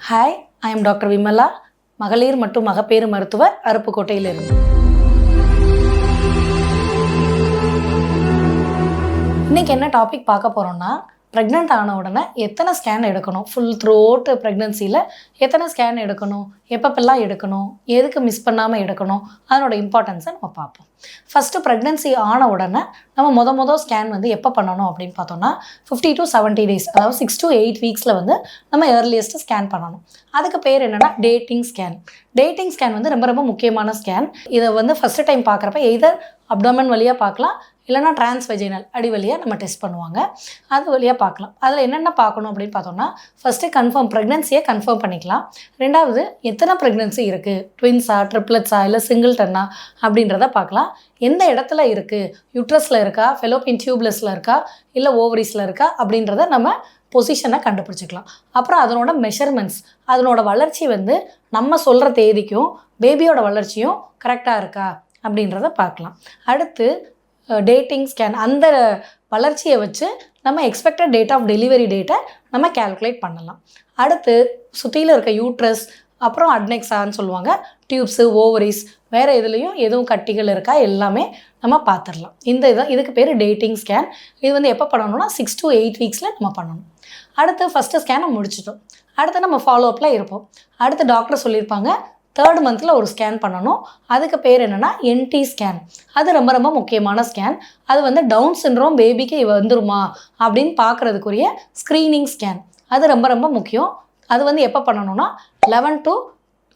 Hi, I am doctor Vimala, மகளிர் மற்றும் மகப்பேறு மருத்துவர், அருப்புக்கோட்டையிலிருந்து. இன்றைக்கி என்ன டாபிக் பார்க்க போகிறோம்னா, ப்ரெக்னென்ட் ஆன உடனே எத்தனை ஸ்கேன் எடுக்கணும், ஃபுல் த்ரூ அவுட் ப்ரெக்னென்சியில் எத்தனை ஸ்கேன் எடுக்கணும், எப்பப்பெல்லாம் எடுக்கணும், எதுக்கு மிஸ் பண்ணாமல் எடுக்கணும், அதனோட இம்பார்ட்டன்ஸை நம்ம பார்ப்போம். ஃபஸ்ட்டு ப்ரெக்னென்சி ஆன உடனே நம்ம மொதல் ஸ்கேன் வந்து எப்போ பண்ணணும் அப்படின்னு பார்த்தோம்னா 50 to 70 days, அதாவது 6 to 8 வீக்ஸில் வந்து நம்ம ஏர்லியஸ்ட்டு ஸ்கேன் பண்ணணும். அதுக்கு பேர் என்னென்னா டேட்டிங் ஸ்கேன். டேட்டிங் ஸ்கேன் வந்து ரொம்ப ரொம்ப முக்கியமான ஸ்கேன். இதை வந்து ஃபஸ்ட்டு டைம் பார்க்குறப்ப எய்தர் அப்டோமன் வழியாக பார்க்கலாம், இல்லைனா டிரான்ஸ்வெஜினல் அடி வழியாக நம்ம டெஸ்ட் பண்ணுவாங்க, அது வழியாக பார்க்கலாம். அதில் என்னென்ன பார்க்கணும் அப்படின்னு பார்த்தோம்னா, ஃபஸ்ட்டு ப்ரெக்னென்சியை கன்ஃபார்ம் பண்ணிக்கலாம். ரெண்டாவது எத்தனை ப்ரெக்னென்சி இருக்குது, ட்வின்ஸா, ட்ரிப்ளட்ஸா, இல்லை சிங்கிள்டன்னா அப்படின்றத பார்க்கலாம். எந்த இடத்துல இருக்குது, யூட்ரஸில் இருக்கா, ஃபெலோப்பியன் டியூப்லெஸில் இருக்கா, இல்லை ஓவரிஸில் இருக்கா அப்படின்றத நம்ம பொசிஷனை கண்டுபிடிச்சிக்கலாம். அப்புறம் அதனோட மெஷர்மெண்ட்ஸ், அதனோட வளர்ச்சி வந்து நம்ம சொல்கிற தேதிக்கும் பேபியோட வளர்ச்சியும் கரெக்டாக இருக்கா அப்படின்றத பார்க்கலாம். அடுத்து டேட்டிங் ஸ்கேன், அந்த வளர்ச்சியை வச்சு நம்ம எக்ஸ்பெக்டட் டேட் ஆஃப் டெலிவரி டேட்டை நம்ம கேல்குலேட் பண்ணலாம். அடுத்து சுற்றியில் இருக்க யூட்ரஸ், அப்புறம் அட்னெக்ஸான்னு சொல்லுவாங்க, டியூப்ஸு, ஓவரிஸ், வேறு எதுவும் கட்டிகள் இருக்கா எல்லாமே நம்ம பார்த்துடலாம். இதுக்கு பேர் டேட்டிங் ஸ்கேன். இது வந்து எப்போ பண்ணணும்னா 6 to 8 வீக்ஸில் நம்ம பண்ணணும். அடுத்து ஃபஸ்ட்டு ஸ்கேனை முடிச்சிட்டோம். அடுத்து நம்ம ஃபாலோஅப்பில் இருப்போம். அடுத்து டாக்டர் சொல்லியிருப்பாங்க 3rd மந்தில் ஒரு ஸ்கேன் பண்ணணும். அதுக்கு பேர் என்னென்னா NT ஸ்கேன். அது ரொம்ப ரொம்ப முக்கியமான ஸ்கேன். அது வந்து டவுன் சிண்ட்ரோம் பேபிக்கு வந்துருமா அப்படின்னு பார்க்குறதுக்குரிய ஸ்க்ரீனிங் ஸ்கேன். அது ரொம்ப ரொம்ப முக்கியம். அது வந்து எப்போ பண்ணணும்னா 11 to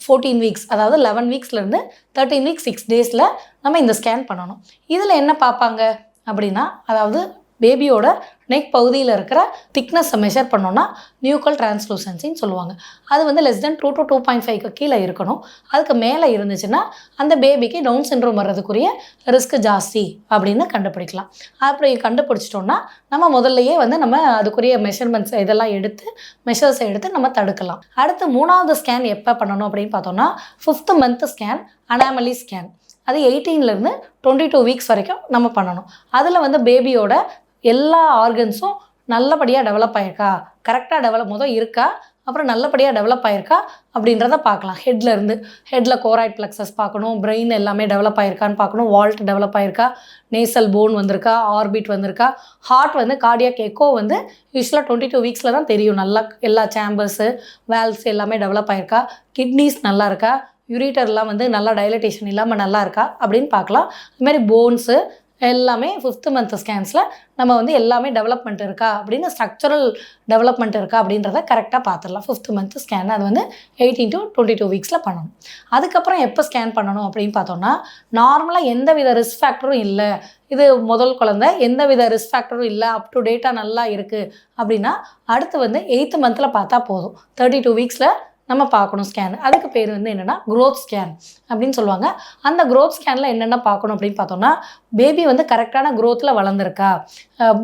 14 வீக்ஸ், அதாவது 11 வீக்ஸ்லேருந்து 13 வீக்ஸ் 6 டேஸில் நம்ம இந்த ஸ்கேன் பண்ணணும். இதில் என்ன பார்ப்பாங்க அப்படின்னா, அதாவது பேபியோட நெக் பகுதியில் இருக்கிற திக்னஸை மெஷர் பண்ணோன்னா நியூக்கல் டிரான்ஸ்லூசன்சின்னு சொல்லுவாங்க. அது வந்து லெஸ் தென் 2 to 2.5 கீழே இருக்கணும். அதுக்கு மேலே இருந்துச்சுன்னா அந்த பேபிக்கு டவுன் சிண்ட்ரோம் வர்றதுக்குரிய ரிஸ்க் ஜாஸ்தி அப்படின்னு கண்டுபிடிக்கலாம். அப்படி கண்டுபிடிச்சிட்டோன்னா நம்ம முதல்லையே வந்து நம்ம அதுக்குரிய மெஷர்மெண்ட்ஸ் இதெல்லாம் மெஷர்ஸை எடுத்து நம்ம தடுக்கலாம். அடுத்து 3வது ஸ்கேன் எப்போ பண்ணணும் அப்படின்னு பார்த்தோன்னா 5th month scan, anomaly scan. அது 18லேருந்து 22 வீக்ஸ் வரைக்கும் நம்ம பண்ணணும். அதில் வந்து பேபியோட எல்லா ஆர்கன்ஸும் நல்லபடியாக டெவலப் ஆகிருக்கா, கரெக்டாக இருக்கா, அப்புறம் நல்லபடியாக டெவலப் ஆகிருக்கா அப்படின்றத பார்க்கலாம். ஹெட்டில் கோராய்ட் ப்ளெக்ஸஸ் பார்க்கணும், பிரெயின் எல்லாமே டெவலப் ஆகிருக்கான்னு பார்க்கணும், வால்ட் டெவலப் ஆகிருக்கா, நேசல் போன் வந்திருக்கா, ஆர்பிட் வந்திருக்கா, ஹார்ட் வந்து கார்டியாக் எக்கோ வந்து யூஸ்வலாக 22 வீக்ஸில் தான் தெரியும். நல்லா எல்லா சேம்பர்ஸு, வேல்வ்ஸ் எல்லாமே டெவலப் ஆகிருக்கா, கிட்னிஸ் நல்லா இருக்கா, யூரிட்டர்லாம் வந்து நல்லா டைலட்டேஷன் இல்லாமல் நல்லா இருக்கா அப்படின்னு பார்க்கலாம். அதுமாதிரி போன்ஸு எல்லாமே 5th மந்த் ஸ்கேன்ஸில் நம்ம வந்து எல்லாமே டெவலப்மெண்ட் இருக்கா அப்படின்னு, ஸ்ட்ரக்சரல் டெவலப்மெண்ட் இருக்கா அப்படின்றத கரெக்டாக பார்த்துடலாம். 5th மந்த் ஸ்கேன் அது வந்து 18 to 22 வீக்ஸில் பண்ணணும். அதுக்கப்புறம் எப்போ ஸ்கேன் பண்ணணும் அப்படின்னு பார்த்தோன்னா, நார்மலாக எந்த வித ரிஸ்க் ஃபேக்டரும் இல்லை, இது முதல் குழந்தை, எந்த வித ரிஸ்க் ஃபேக்டரும் இல்லை, அப் டு டேட்டாக நல்லா இருக்குது அப்படின்னா அடுத்து வந்து 8th மந்தில் பார்த்தா போதும். 32 வீக்ஸில் நம்ம பார்க்கணும் ஸ்கேன். அதுக்கு பேர் வந்து என்னென்னா க்ரோத் ஸ்கேன் அப்படின்னு சொல்லுவாங்க. அந்த க்ரோத் ஸ்கேனில் என்னென்ன பார்க்கணும் அப்படின்னு பார்த்தோம்னா, பேபி வந்து கரெக்டான க்ரோத்தில் வளர்ந்துருக்கா,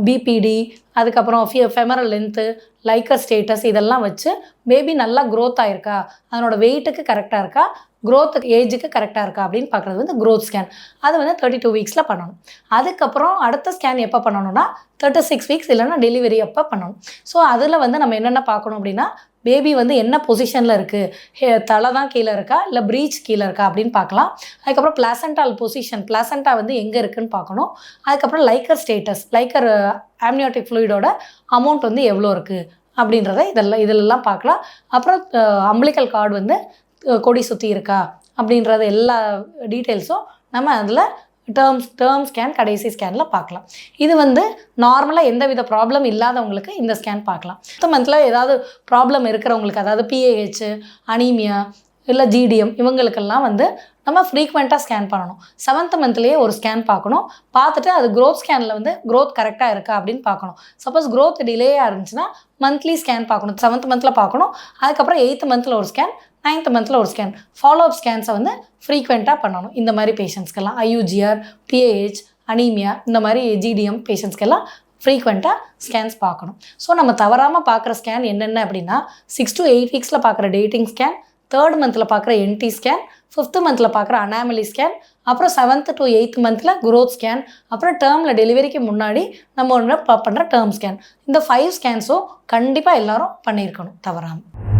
பிபிடி, அதுக்கப்புறம் ஃபெமரல் லென்த்து, லைக்கர் ஸ்டேட்டஸ், இதெல்லாம் வச்சு பேபி நல்லா க்ரோத் ஆகிருக்கா, அதனோட வெயிட்டுக்கு கரெக்டாக இருக்கா, க்ரோத்துக்கு ஏஜுக்கு கரெக்டாக இருக்கா அப்படின்னு பார்க்குறது வந்து க்ரோத் ஸ்கேன். அது வந்து 32 வீக்ஸில் பண்ணணும். அதுக்கப்புறம் அடுத்த ஸ்கேன் எப்போ பண்ணணும்னா 36 வீக்ஸ் இல்லைன்னா டெலிவரி அப்போ பண்ணணும். ஸோ அதில் வந்து நம்ம என்னென்ன பார்க்கணும் அப்படின்னா, பேபி வந்து என்ன பொசிஷனில் இருக்குது, தலை தான் கீழே இருக்கா இல்லை ப்ரீச் கீழே இருக்கா அப்படின்னு பார்க்கலாம். அதுக்கப்புறம் பிளாசண்டால் பொசிஷன், பிளாசண்டா வந்து எங்கே இருக்குதுன்னு பார்க்கணும். அதுக்கப்புறம் லைக்கர் ஸ்டேட்டஸ், லைக்கர் ஆம்னியோட்டிக் ஃப்ளூயிடோட அமௌண்ட் வந்து எவ்வளோ இருக்குது அப்படின்றத இதெல்லாம் பார்க்கலாம். அப்புறம் அம்பிளிக்கல் கார்டு வந்து கொடி சுற்றி இருக்கா அப்படின்றது எல்லா டீட்டெயில்ஸும் நம்ம அதில் டேர்ம் ஸ்கேன் கடைசி ஸ்கேனில் பார்க்கலாம். இது வந்து நார்மலாக எந்த வித ப்ராப்ளம் இல்லாதவங்களுக்கு இந்த ஸ்கேன் பார்க்கலாம். 5th மந்தில் ஏதாவது ப்ராப்ளம் இருக்கிறவங்களுக்கு, அதாவது PAH, அனீமியா, இல்லை GDM, இவங்களுக்கெல்லாம் வந்து நம்ம ஃப்ரீக்வெண்ட்டாக ஸ்கேன் பண்ணணும். 7th மந்த்லேயே ஒரு ஸ்கேன் பார்க்கணும். பார்த்துட்டு அது க்ரோத் ஸ்கேனில் வந்து க்ரோத் கரெக்டாக இருக்கா அப்படின்னு பார்க்கணும். சப்போஸ் க்ரோத் டிலேயாக இருந்துச்சுன்னா மந்த்லி ஸ்கேன் பார்க்கணும். 7th மந்தில் பார்க்கணும். அதுக்கப்புறம் 8th மந்தில் ஒரு ஸ்கேன், 9th மந்தில் ஒரு ஸ்கேன். ஃபாலோஅப் ஸ்கேன்ஸை வந்து ஃப்ரீக்வெண்ட்டாக பண்ணணும். இந்த மாதிரி பேஷண்ட்ஸ்க்கெல்லாம் IUGR, PAH, அனீமியா, இந்த மாதிரி GDM பேஷண்ட்ஸ்க்கெல்லாம் ஃப்ரீக்வெண்ட்டாக ஸ்கேன்ஸ் பார்க்கணும். ஸோ நம்ம தவறாமல் பார்க்குற ஸ்கேன் என்னென்ன அப்படின்னா 6 to 8 வீக்ஸில் பார்க்குற டேட்டிங் ஸ்கேன், 3rd மந்தில் பார்க்குற NT ஸ்கேன், 5th மந்தில் பார்க்குற அனாமலி ஸ்கேன், அப்புறம் 7th to 8th மந்தில் க்ரோத் ஸ்கேன், அப்புறம் டேர்மில் டெலிவரிக்கு முன்னாடி நம்ம ஒன்று பண்ணுற டேர்ம் ஸ்கேன். இந்த 5 ஸ்கேன்ஸும் கண்டிப்பாக எல்லோரும் பண்ணியிருக்கணும் தவறாமல்.